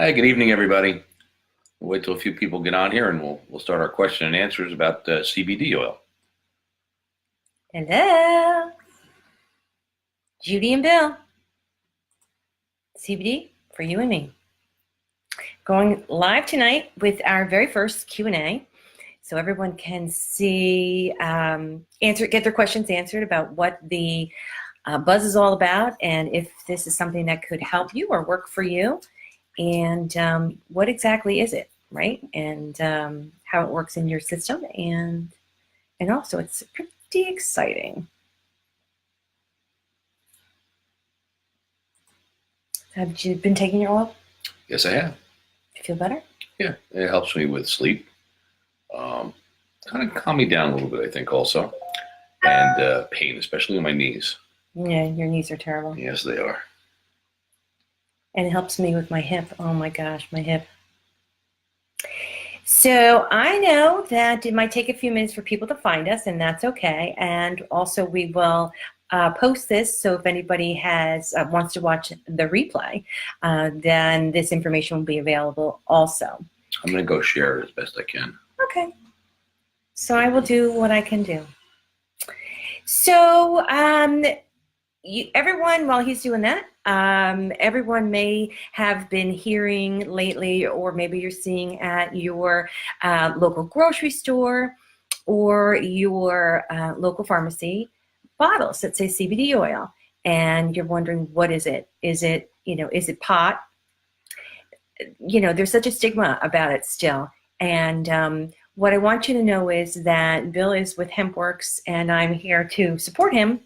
Hi, good evening, everybody. We'll wait till a few people get on here, and we'll start our question and answers about CBD oil. Hello, Judy and Bill. CBD for you and me. Going live tonight with our very first Q&A, so everyone can see, get their questions answered about what the buzz is all about, and if this is something that could help you or work for you, and what exactly is it, right? And how it works in your system, and also it's pretty exciting. Have you been taking your oil? Yes, I have. You feel better? Yeah, it helps me with sleep. Kind of calm me down a little bit, I think, also. And pain, especially in my knees. Yeah, your knees are terrible. Yes, they are. And it helps me with my hip. Oh my gosh, my hip. So I know that it might take a few minutes for people to find us, and that's okay. And also we will post this, so if anybody wants to watch the replay, then this information will be available also. I'm going to go share it as best I can. Okay. So I will do what I can do. So everyone, while he's doing that, everyone may have been hearing lately, or maybe you're seeing at your local grocery store or your local pharmacy bottles that say CBD oil, and you're wondering, what is it? Is it pot? There's such a stigma about it still. And what I want you to know is that Bill is with HempWorks, and I'm here to support him.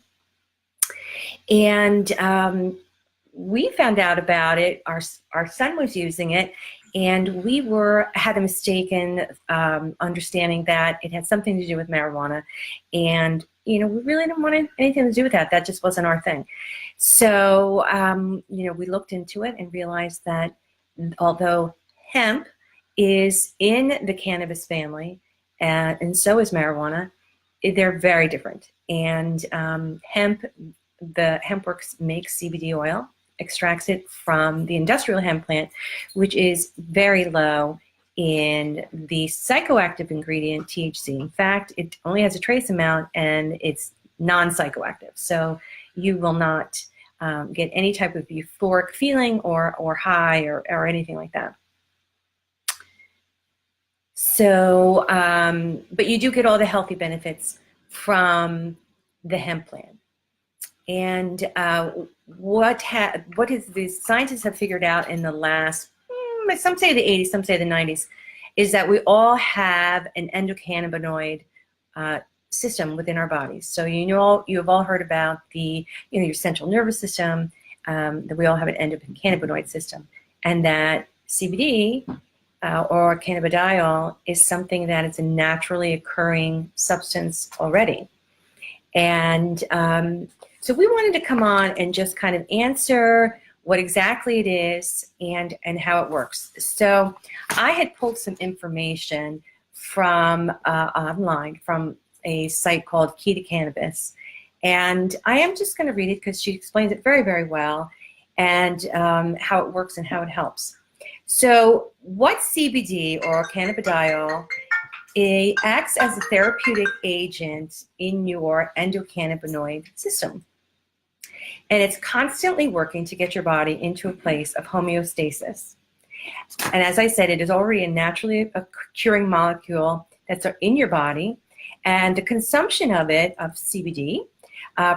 And we found out about it. Our son was using it, and we had a mistaken understanding that it had something to do with marijuana. And we really didn't want anything to do with that. That just wasn't our thing. So we looked into it and realized that although hemp is in the cannabis family, and so is marijuana, they're very different. And the HempWorks makes CBD oil, extracts it from the industrial hemp plant, which is very low in the psychoactive ingredient THC. In fact, it only has a trace amount, and it's non-psychoactive. So you will not get any type of euphoric feeling or high or anything like that. So, but you do get all the healthy benefits from the hemp plant. And what the scientists have figured out in the last, some say the 80s, some say the 90s, is that we all have an endocannabinoid system within our bodies. So you've all heard about your central nervous system, that we all have an endocannabinoid system, and that CBD or cannabidiol is something that is a naturally occurring substance already. And so we wanted to come on and just kind of answer what exactly it is and how it works. So I had pulled some information from online from a site called Key to Cannabis. And I am just going to read it because she explains it very, very well, and how it works and how it helps. So what CBD or cannabidiol, it acts as a therapeutic agent in your endocannabinoid system. And it's constantly working to get your body into a place of homeostasis. And as I said, it is already a naturally occurring molecule that's in your body. And the consumption of CBD,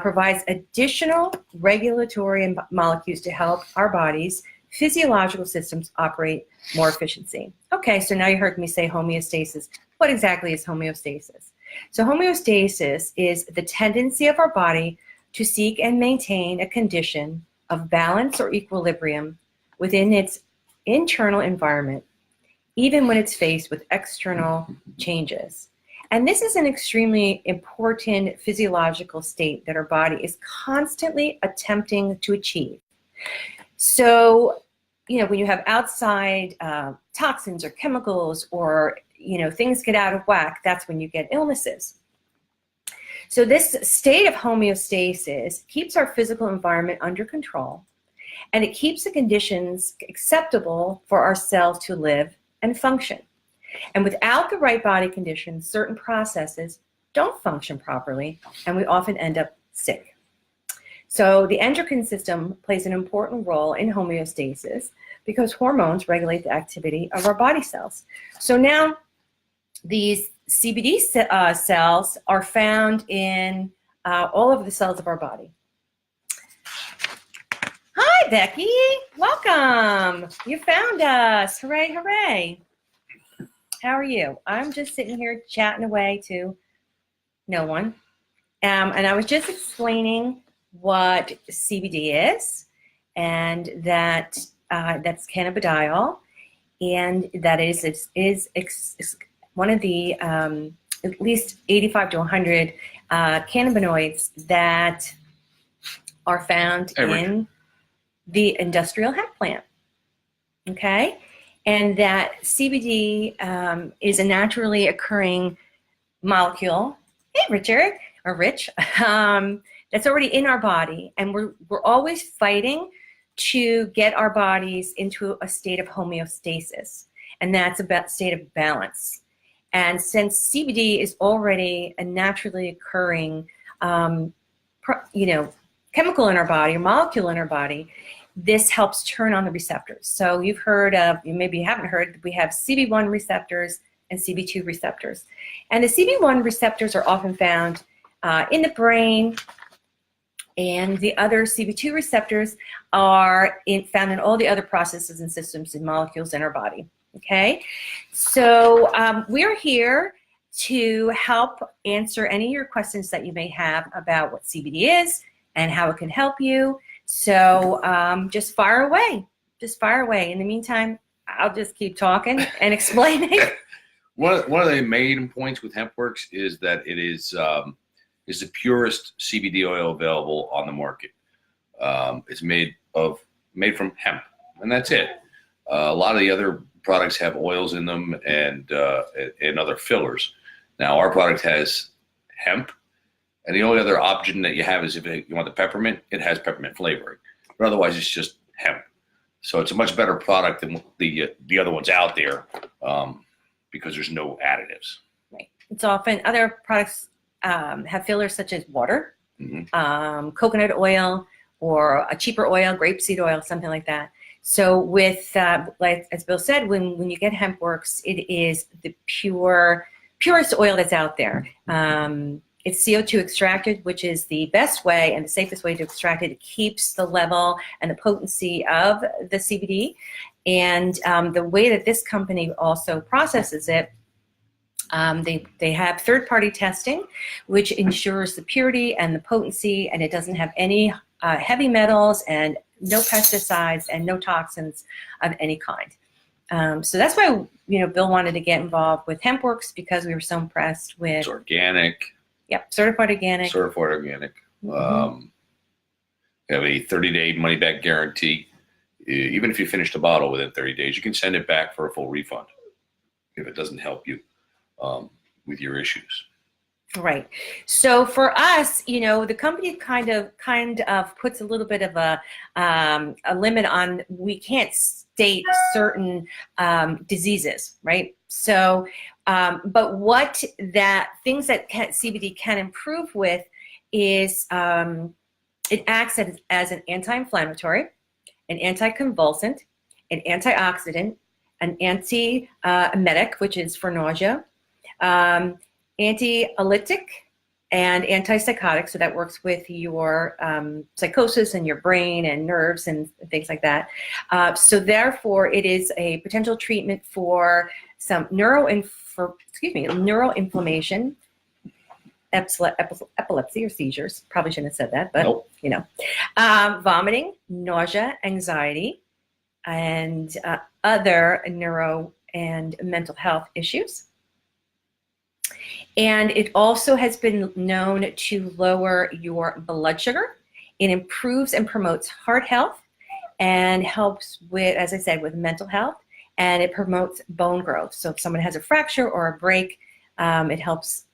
provides additional regulatory molecules to help our bodies physiological systems operate more efficiently. Okay, so now you heard me say homeostasis. What exactly is homeostasis? So homeostasis is the tendency of our body to seek and maintain a condition of balance or equilibrium within its internal environment, even when it's faced with external changes. And this is an extremely important physiological state that our body is constantly attempting to achieve. So, when you have outside toxins or chemicals, or, things get out of whack, that's when you get illnesses. So this state of homeostasis keeps our physical environment under control, and it keeps the conditions acceptable for our cells to live and function. And without the right body conditions, certain processes don't function properly, and we often end up sick. So the endocrine system plays an important role in homeostasis because hormones regulate the activity of our body cells. So now these CBD cells are found in all of the cells of our body. Hi, Becky. Welcome. You found us. Hooray, hooray. How are you? I'm just sitting here chatting away to no one. And I was just explaining what CBD is, and that that's cannabidiol, and that is one of the at least 85 to 100 cannabinoids that are found in the industrial hemp plant. Okay, and that CBD is a naturally occurring molecule. Hey, Richard or Rich. That's already in our body, and we're always fighting to get our bodies into a state of homeostasis, and that's a state of balance. And since CBD is already a naturally occurring, chemical in our body, or molecule in our body, this helps turn on the receptors. So you've heard of, maybe you haven't heard, we have CB1 receptors and CB2 receptors, and the CB1 receptors are often found in the brain. And the other CB2 receptors are found in all the other processes and systems and molecules in our body. Okay, so we're here to help answer any of your questions that you may have about what CBD is and how it can help you. So just fire away. Just fire away. In the meantime, I'll just keep talking and explaining. One of the main points with HempWorks is that it is the purest CBD oil available on the market. It's made from hemp, and that's it. A lot of the other products have oils in them and other fillers. Now our product has hemp, and the only other option that you have is if you want the peppermint, it has peppermint flavoring. But otherwise, it's just hemp. So it's a much better product than the other ones out there because there's no additives. Right. It's often other products have fillers such as water, coconut oil, or a cheaper oil, grapeseed oil, something like that. So with, like as Bill said, when you get HempWorks, it is the purest oil that's out there. It's CO2 extracted, which is the best way and the safest way to extract it. It keeps the level and the potency of the CBD. And the way that this company also processes it, they have third-party testing, which ensures the purity and the potency, and it doesn't have any heavy metals and no pesticides and no toxins of any kind. So that's why Bill wanted to get involved with HempWorks, because we were so impressed with. It's organic. Yep, certified organic. Certified organic. We have a 30-day money-back guarantee. Even if you finish the bottle within 30 days, you can send it back for a full refund if it doesn't help you with your issues. Right. So for us, the company kind of puts a little bit of a limit on, we can't state certain diseases, right? So, but things that CBD can improve with is it acts as an anti-inflammatory, an anticonvulsant, an antioxidant, an anti-emetic, which is for nausea, anti-epileptic, and antipsychotic, so that works with your psychosis and your brain and nerves and things like that. So therefore, it is a potential treatment for some neuroinflammation, epilepsy or seizures. Probably shouldn't have said that, but nope. Vomiting, nausea, anxiety, and other neuro and mental health issues. And it also has been known to lower your blood sugar. It improves and promotes heart health and helps with, as I said, with mental health, and it promotes bone growth. So if someone has a fracture or a break, it helps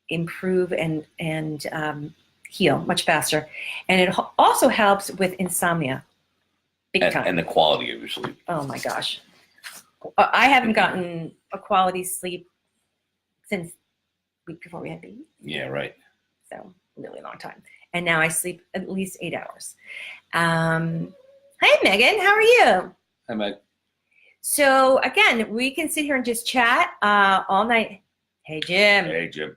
improve and heal much faster. And it also helps with insomnia. big time. And the quality of your sleep. Oh my gosh. I haven't gotten a quality sleep since the week before we had baby. Yeah, right. So really long time. And now I sleep at least 8 hours. Hey, Megan, how are you? Hi, Meg. So again, we can sit here and just chat all night. Hey, Jim. Hey, Jim.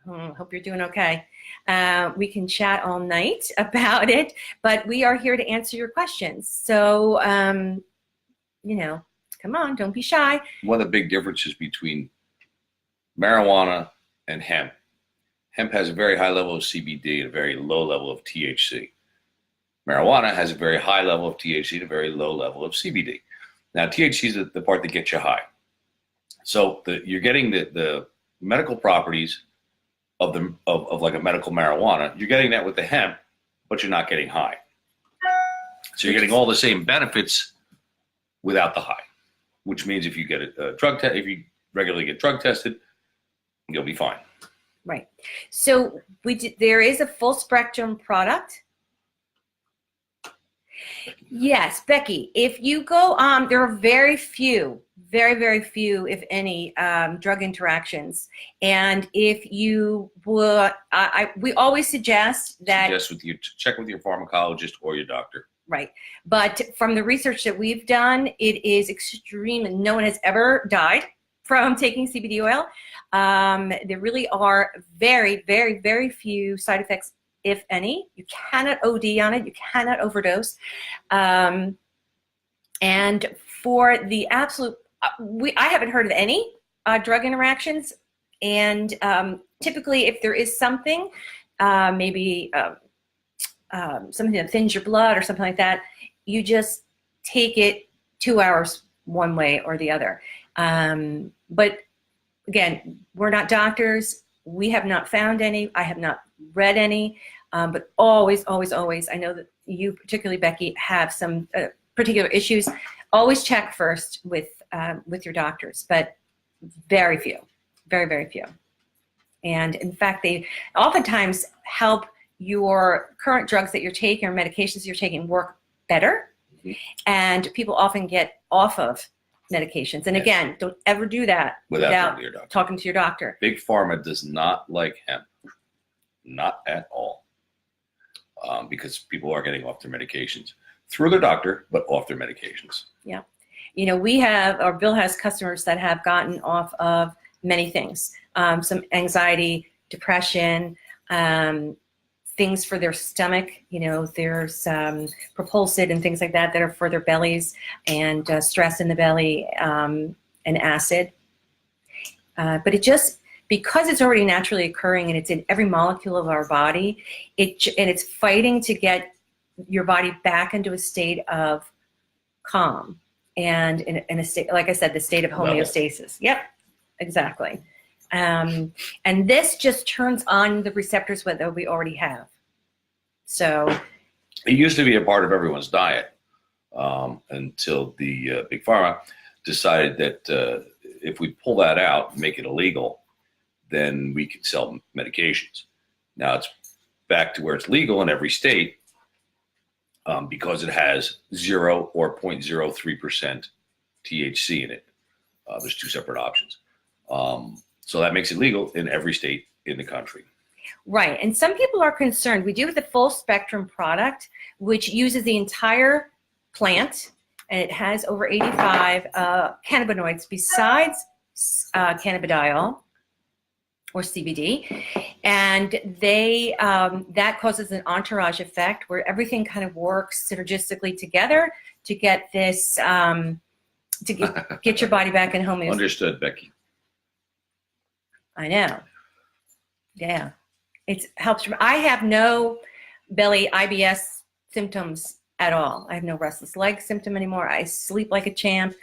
Hope you're doing okay. We can chat all night about it, but we are here to answer your questions. So, come on, don't be shy. One of the big differences between marijuana and hemp. Hemp has a very high level of CBD and a very low level of THC. Marijuana has a very high level of THC and a very low level of CBD. Now, THC is the part that gets you high. So you're getting the medical properties of like a medical marijuana. You're getting that with the hemp, but you're not getting high. So you're getting all the same benefits without the high, which means if you get a drug test, if you regularly get drug tested, you'll be fine. Right. So there is a full spectrum product. Yes, Becky, if you go there are very few, very few, if any, drug interactions. And if you would, we always suggest that. Check with your pharmacologist or your doctor. Right. But from the research that we've done, it is extreme. No one has ever died from taking CBD oil. There really are very few side effects, if any. You cannot OD on it. You cannot overdose. And for the absolute, I haven't heard of any drug interactions. And typically, if there is something, maybe something that thins your blood or something like that, you just take it 2 hours one way or the other. But again, we're not doctors. We have not found any. I have not read any. But always, I know that you, particularly Becky, have some particular issues. Always check first with your doctors, but very few, very few. And in fact, they oftentimes help your current drugs that you're taking or medications you're taking work better. Mm-hmm. And people often get off of medications. And again, don't ever do that without talking to your doctor. Big Pharma does not like hemp, not at all, because people are getting off their medications through their doctor, but off their medications. Yeah. Bill has customers that have gotten off of many things, some anxiety, depression, things for their stomach. There's Propulsid and things like that are for their bellies, and stress in the belly, and acid. But it just, because it's already naturally occurring and it's in every molecule of our body, and it's fighting to get your body back into a state of calm and in a state, like I said, the state of homeostasis. Yep, exactly. And this just turns on the receptors that we already have. So it used to be a part of everyone's diet until the Big Pharma decided that if we pull that out and make it illegal, then we could sell medications. Now it's back to where it's legal in every state because it has 0 or 0.03% THC in it. There's two separate options. So that makes it legal in every state in the country. Right. And some people are concerned. We do have the full spectrum product, which uses the entire plant, and it has over 85 cannabinoids besides cannabidiol or CBD. And they that causes an entourage effect where everything kind of works synergistically together to get this, to get your body back in homeostasis. Understood, Becky. I know. Yeah. It helps. I have no belly IBS symptoms at all. I have no restless leg symptom anymore. I sleep like a champ.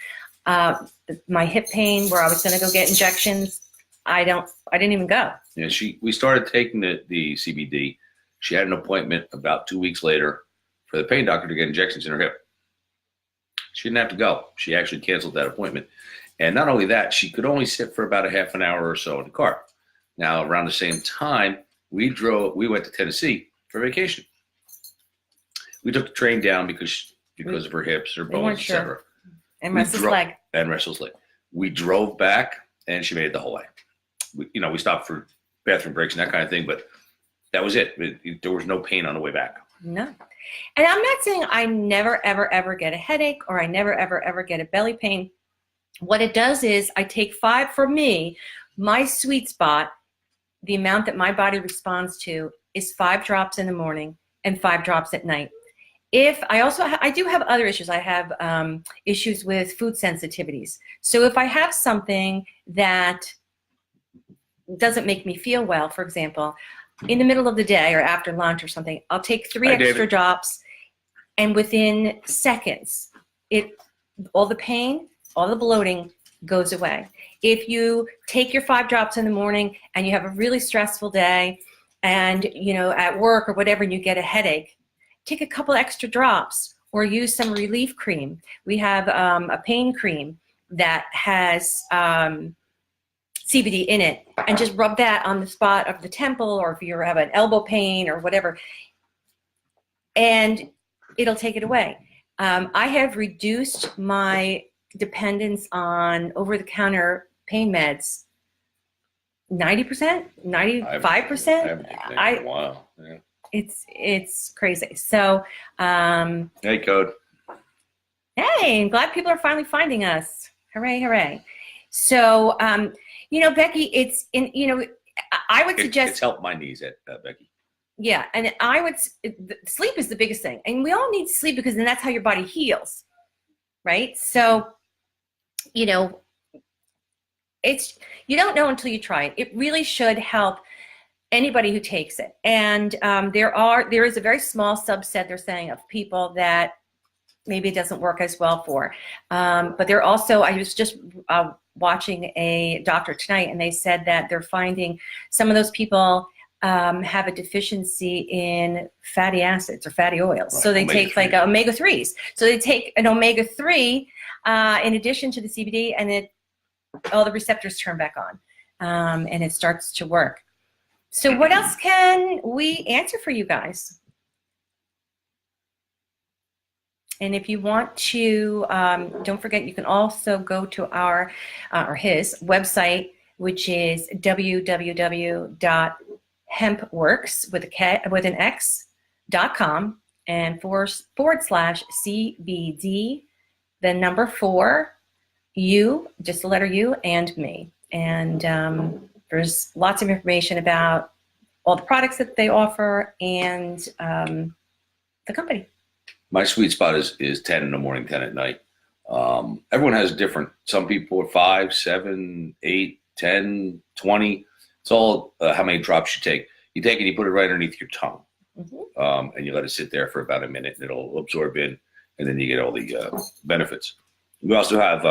My hip pain, where I was going to go get injections, I didn't even go. Yeah, we started taking the CBD. She had an appointment about 2 weeks later for the pain doctor to get injections in her hip. She didn't have to go. She actually canceled that appointment. And not only that, she could only sit for about a half an hour or so in the car. Now, around the same time, we went to Tennessee for vacation. We took the train down because because of her hips, her We weren't bones, sure. etc. And We restless drove- leg. And restless leg. We drove back, and she made it the whole way. We stopped for bathroom breaks and that kind of thing, but that was it. There was no pain on the way back. No. And I'm not saying I never, ever, ever get a headache or I never, ever, ever get a belly pain. What it does is I take 5, for me, my sweet spot, the amount that my body responds to is 5 drops in the morning and 5 drops at night. If I do have other issues. I have issues with food sensitivities. So if I have something that doesn't make me feel well, for example, in the middle of the day or after lunch or something, I'll take 3 extra David. drops, and within seconds, all the pain, all the bloating goes away. If you take your 5 drops in the morning and you have a really stressful day and, at work or whatever, and you get a headache, take a couple extra drops or use some relief cream. We have a pain cream that has CBD in it, and just rub that on the spot of the temple, or if you have an elbow pain or whatever, and it'll take it away. I have reduced my dependence on over-the-counter pain meds 90%, 95%. I haven't taken that in a while. Yeah. It's crazy. So, Hey, Code. hey, I'm glad people are finally finding us. Hooray, hooray. So, Becky, I would suggest. It's helped my knees, Becky. Yeah, and sleep is the biggest thing. And we all need sleep because then that's how your body heals, right? So, you don't know until you try it. It really should help anybody who takes it. And there is a very small subset, they're saying, of people that maybe it doesn't work as well for. But they're also, I was just watching a doctor tonight, and they said that they're finding some of those people have a deficiency in fatty acids or fatty oils. Right. So they take like omega-3s. So they take an omega-3 in addition to the CBD, and all the receptors turn back on, and it starts to work. So what else can we answer for you guys? And if you want to, don't forget, you can also go to our or his website, which is www.hempworks.com and /CBD, the number 4, you, just the letter U, and me. And there's lots of information about all the products that they offer and the company. My sweet spot is 10 in the morning, 10 at night. Everyone has different. Some people are 5, 7, 8, 10, 20. It's all how many drops you take. You take it, you put it right underneath your tongue. Mm-hmm. And you let it sit there for about a minute, and it'll absorb in, and then you get all the benefits. We also have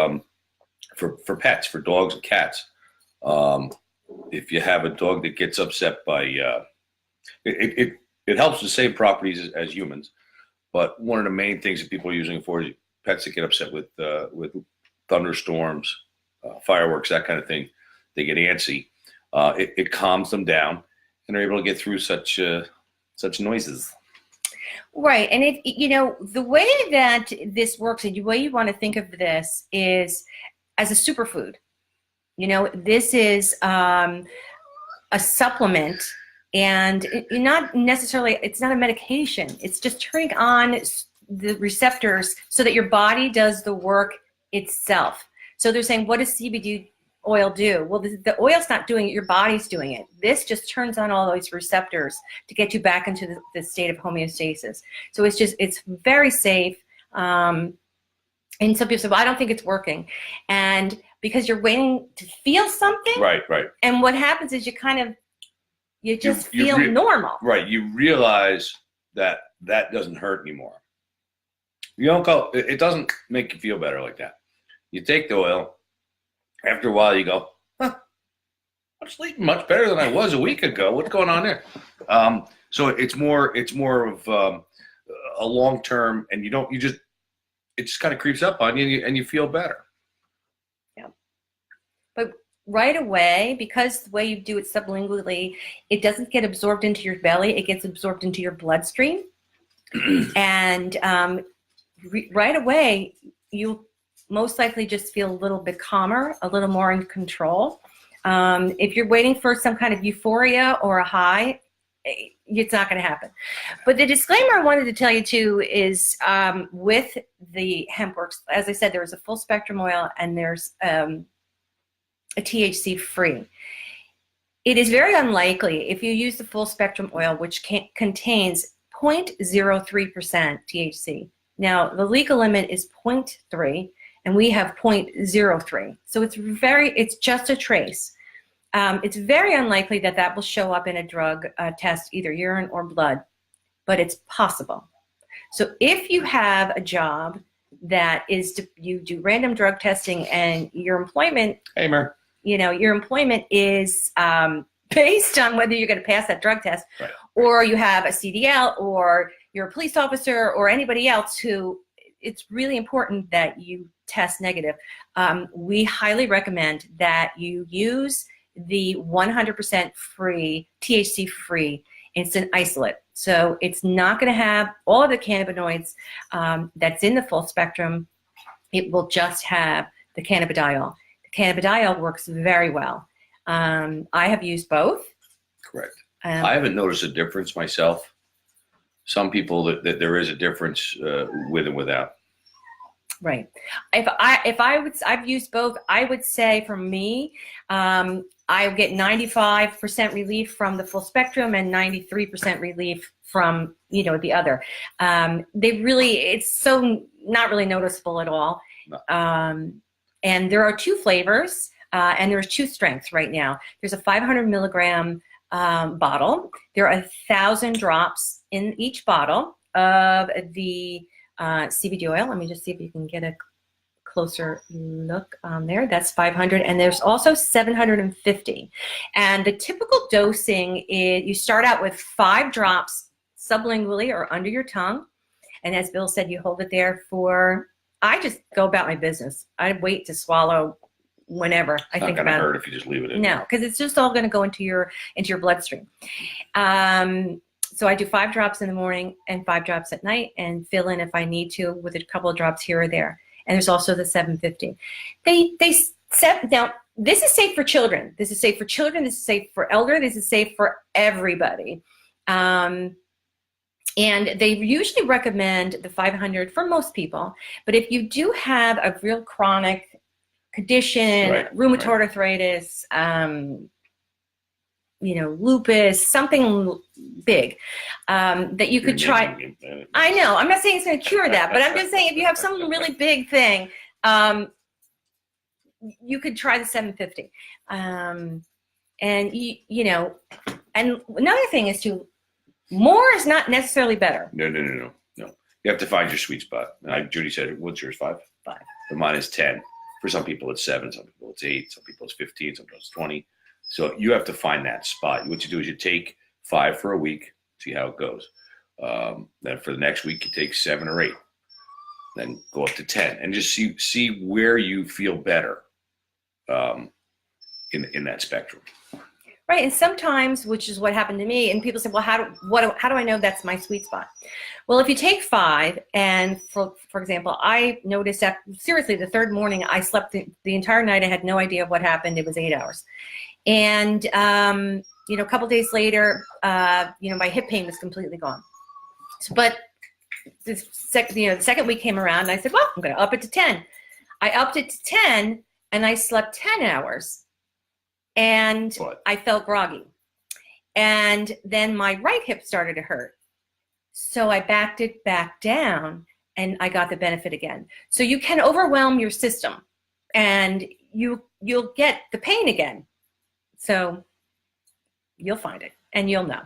for pets, for dogs and cats. If you have a dog that gets upset by it helps the same properties as humans, but one of the main things that people are using it for is pets that get upset with thunderstorms, fireworks, that kind of thing. They get antsy. It calms them down, and they're able to get through such noises. Right, and the way that this works, and the way you want to think of this is as a superfood. This is a supplement, and not necessarily, it's not a medication. It's just turning on the receptors so that your body does the work itself. So they're saying, what does CBD oil do? Well, the oil's not doing it, your body's doing it. This just turns on all those receptors to get you back into the state of homeostasis. So it's very safe. And some people say, well, I don't think it's working. And because you're waiting to feel something. Right. And what happens is you just feel normal. Right. You realize that doesn't hurt anymore. You don't go, it doesn't make you feel better like that. You take the oil. After a while, you go, I'm sleeping much better than I was a week ago. What's going on there? So it's more of a long term, and it just kind of creeps up on you, and you feel better. Yeah. But right away, because the way you do it sublingually, it doesn't get absorbed into your belly. It gets absorbed into your bloodstream. And right away, you'll most likely just feel a little bit calmer, a little more in control. If you're waiting for some kind of euphoria or a high, it's not going to happen. But the disclaimer I wanted to tell you too is with the HempWorks, as I said, there's a full spectrum oil and there's a THC free. It is very unlikely if you use the full spectrum oil, which contains 0.03% THC. Now, the legal limit is 0.3, and we have 0.03. So it's just a trace. It's very unlikely that that will show up in a drug test, either urine or blood, but it's possible. So if you have a job that is you do random drug testing and your employment, Hey, Mer. your employment is based on whether you're going to pass that drug test, right, or you have a CDL, or you're a police officer, or anybody else who it's really important that you test negative. We highly recommend that you use the 100% free, THC free instant isolate. So it's not going to have all of the cannabinoids that's in the full spectrum. It will just have the cannabidiol. The cannabidiol works very well. I have used both. Correct. I haven't noticed a difference myself. Some people that there is a difference with and without. Right. I've used both. I would say for me, I get 95% relief from the full spectrum and 93% relief from the other. It's so not really noticeable at all. No. And there are 2 flavors, and there's 2 strengths right now. There's a 500 milligram bottle. There are 1,000 drops in each bottle of the CBD oil. Let me just see if you can get a closer look on there. That's 500, and there's also 750. And the typical dosing is you start out with 5 drops sublingually or under your tongue, and as Bill said, you hold it there for. I just go about my business. I wait to swallow whenever I think about it. It's not going to hurt if you just leave it in. No, because it's just all going to go into your bloodstream. So I do 5 drops in the morning and 5 drops at night, and fill in if I need to with a couple of drops here or there. And there's also the 750. Now, this is safe for children. This is safe for children. This is safe for elder. This is safe for everybody. And they usually recommend the 500 for most people. But if you do have a real chronic condition, right, rheumatoid arthritis, lupus, something big, that you could try. I know, I'm not saying it's going to cure that, but I'm just saying if you have some really big thing, you could try the 750. And and another thing is more is not necessarily better. No. You have to find your sweet spot. Like Judy said, what's yours, 5? 5. But mine is 10. For some people, it's 7. Some people, it's 8. Some people, it's 15. Some people, it's 20. So you have to find that spot. What you do is you take 5 for a week, see how it goes. Then for the next week, you take 7 or 8. Then go up to 10, and just see where you feel better in that spectrum. Right, and sometimes, which is what happened to me, and people say, well, how do I know that's my sweet spot? Well, if you take 5, and for example, I noticed that, seriously, the 3rd morning, I slept the entire night. I had no idea what happened. It was 8 hours. And, a couple days later, my hip pain was completely gone. But the second week came around, and I said, well, I'm going to up it to 10. I upped it to 10, and I slept 10 hours. And I felt groggy. And then my right hip started to hurt. So I backed it back down, and I got the benefit again. So you can overwhelm your system, and you'll get the pain again. So you'll find it, and you'll know.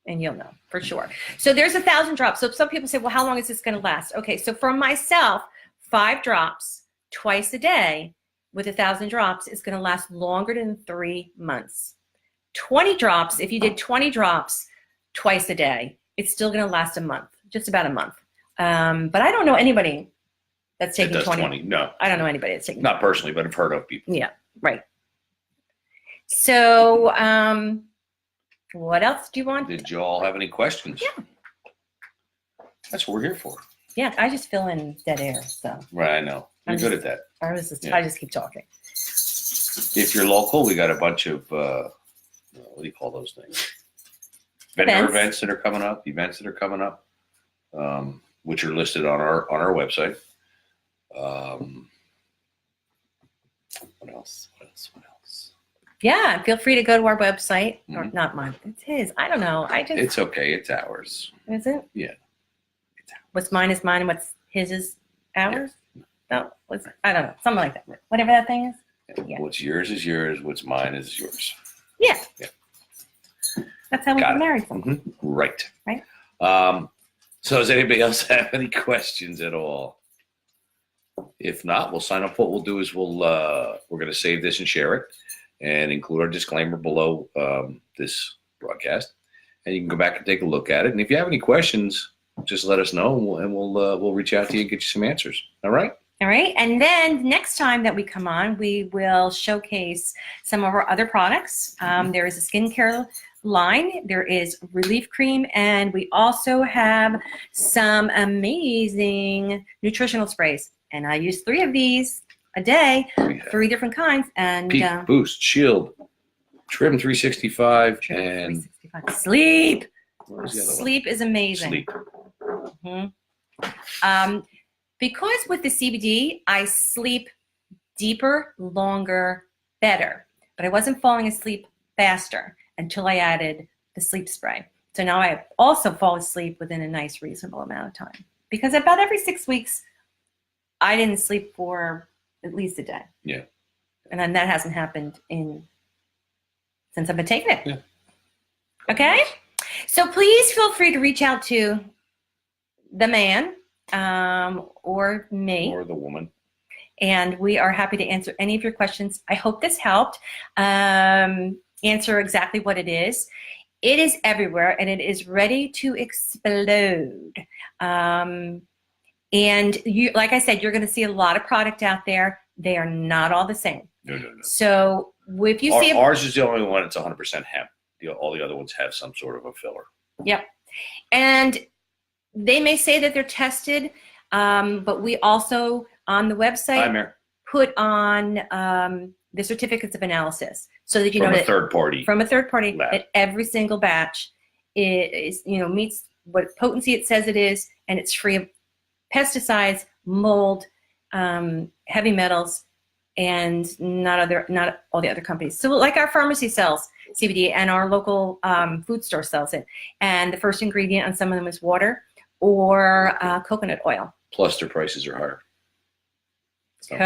And you'll know for sure. So there's 1,000 drops. So some people say, well, how long is this going to last? Okay, so for myself, 5 drops twice a day with 1,000 drops is going to last longer than 3 months. 20 drops, if you did 20 drops twice a day, it's still going to last a month, just about a month. But I don't know anybody that's taking 20. No. I don't know anybody that's taking. Not personally, but I've heard of people. Yeah, right. So what else do you want? Did you all have any questions? Yeah. That's what we're here for. Yeah, I just fill in dead air. So Right, I know. You're good at that. I just keep talking. If you're local, we got a bunch of, what do you call those things? Vendor events that are coming up, which are listed on our website. What else? Yeah, feel free to go to our website, or Mhm. not mine. It's his. I don't know. It's okay. It's ours. Is it? Yeah. What's mine is mine, and what's his is ours. No, I don't know. Something like that. Whatever that thing is. Yeah. What's yours is yours. What's mine is yours. Yeah. Yeah. That's how we Got get it. married. Right. Right. So does anybody else have any questions at all? If not, we'll sign up. What we'll do is we're going to save this and share it, and include our disclaimer below this broadcast, and you can go back and take a look at it. And if you have any questions, just let us know, and we'll reach out to you and get you some answers. All right. All right. And then next time that we come on, we will showcase some of our other products. There is a skincare line, there is relief cream, and we also have some amazing nutritional sprays. And I use 3 of these a day, 3 different kinds. And Peak, Boost, Shield, Trim 365, and 365. Sleep. What was the other one? Sleep is amazing. Sleep. Because with the CBD, I sleep deeper, longer, better. But I wasn't falling asleep faster until I added the sleep spray. So now I also fall asleep within a nice, reasonable amount of time. Because about every 6 weeks, I didn't sleep for at least a day. Yeah. And then that hasn't happened since I've been taking it. Yeah. Okay? So please feel free to reach out to the man or me. Or the woman. And we are happy to answer any of your questions. I hope this helped answer exactly what it is. It is everywhere, and it is ready to explode. And you, like I said, you're going to see a lot of product out there. They are not all the same. No. So if you see ours is the only one that's 100% hemp. All the other ones have some sort of a filler. Yep. And they may say that they're tested, but we also on the website put on the certificates of analysis so that you know that from a third party lab. That every single batch is meets what potency it says it is, and it's free of pesticides, mold, heavy metals, and not all the other companies. So like our pharmacy sells CBD, and our local food store sells it, and the first ingredient on some of them is water or coconut oil. Plus their prices are higher. So.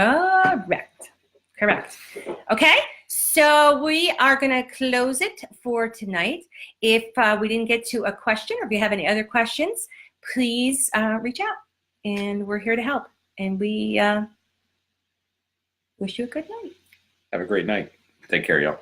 Correct. Okay, so we are going to close it for tonight. If we didn't get to a question, or if you have any other questions, please reach out, and we're here to help. And we wish you a good night. Have a great night. Take care, y'all.